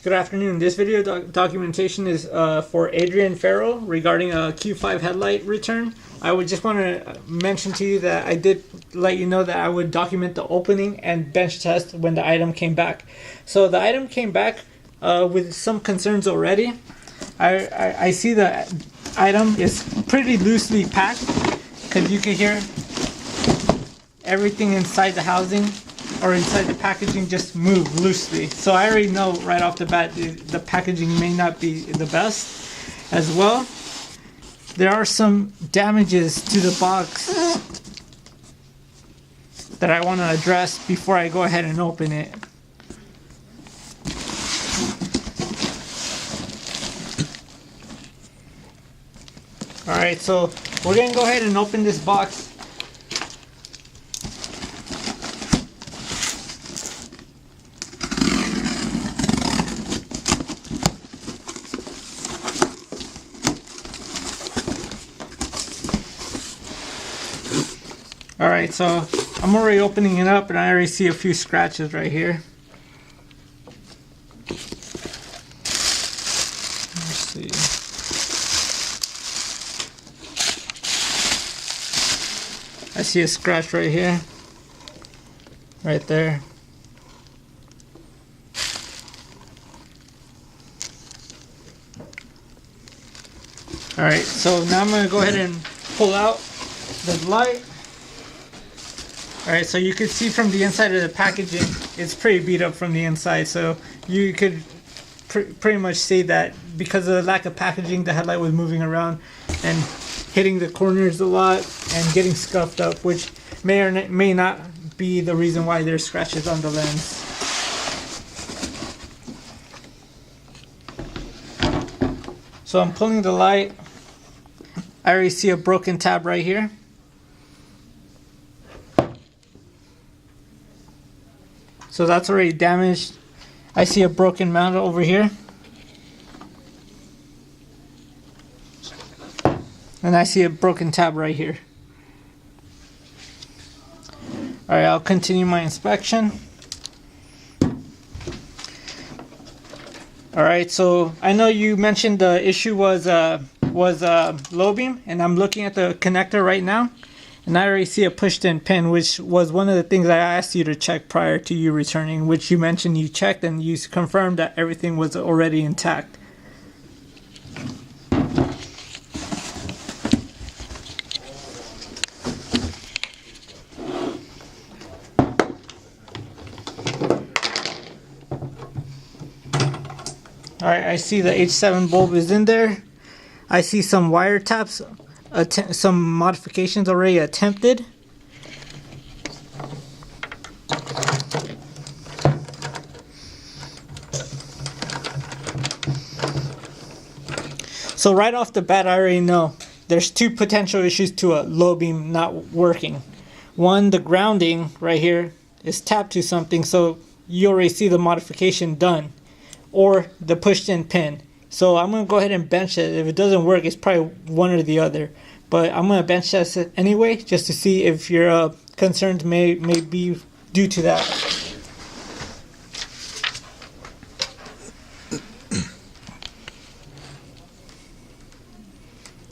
Good afternoon. This video documentation is for Adrian Farrell regarding a Q5 headlight return. I would just want to mention to you that I did let you know that I would document the opening and bench test when the item came back. So the item came back with some concerns already. I see the item is pretty loosely packed because you can hear everything inside the housing or inside the packaging just move loosely. So I already know right off the bat the packaging may not be the best as well. There are some damages to the box that I want to address before I go ahead and open it. Alright, so we're going to go ahead and open this box. Alright, so I'm already opening it up and I already see a few scratches right here. Let's see. I see a scratch right here. Right there. Alright, so now I'm going to go ahead and pull out the light. Alright, so you can see from the inside of the packaging, it's pretty beat up from the inside. So you could pretty much see that because of the lack of packaging, the headlight was moving around and hitting the corners a lot and getting scuffed up, which may or may not be the reason why there's scratches on the lens. So I'm pulling the light. I already see a broken tab right here. So that's already damaged. I see a broken mount over here. And I see a broken tab right here. Alright, I'll continue my inspection. Alright, so I know you mentioned the issue was low beam, and I'm looking at the connector right now. And I already see a pushed-in pin, which was one of the things I asked you to check prior to you returning, which you mentioned you checked and you confirmed that everything was already intact. Alright, I see the H7 bulb is in there. I see some wire taps. Some modifications already attempted. So right off the bat, I already know there's two potential issues to a low beam not working. One, the grounding right here is tapped to something, so you already see the modification done, or the pushed in pin. So I'm going to go ahead and bench it. If it doesn't work, it's probably one or the other. But I'm going to bench test it anyway, just to see if your concerns may be due to that.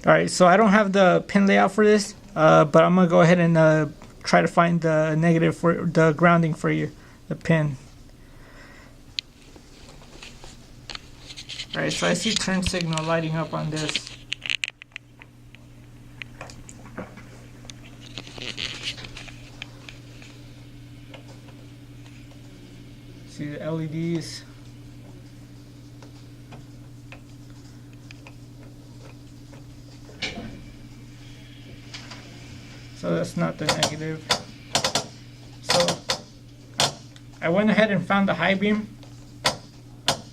Alright, so I don't have the pin layout for this, but I'm going to go ahead and try to find the negative for the grounding for you, the pin. Alright, so I see turn signal lighting up on this. See the LEDs. So that's not the negative. So I went ahead and found the high beam.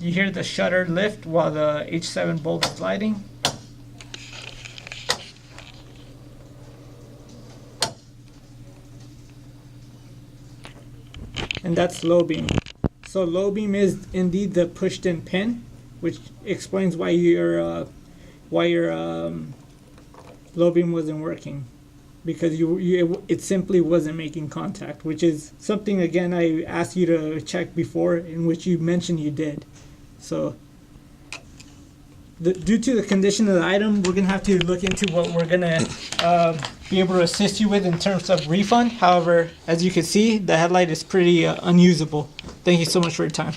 You hear the shutter lift while the H7 bulb is lighting. And that's low beam. So low beam is indeed the pushed in pin, which explains why your low beam wasn't working. because it simply wasn't making contact, which is something, again, I asked you to check before, in which you mentioned you did. So due to the condition of the item, we're gonna have to look into what we're gonna be able to assist you with in terms of refund. However, as you can see, the headlight is pretty unusable. Thank you so much for your time.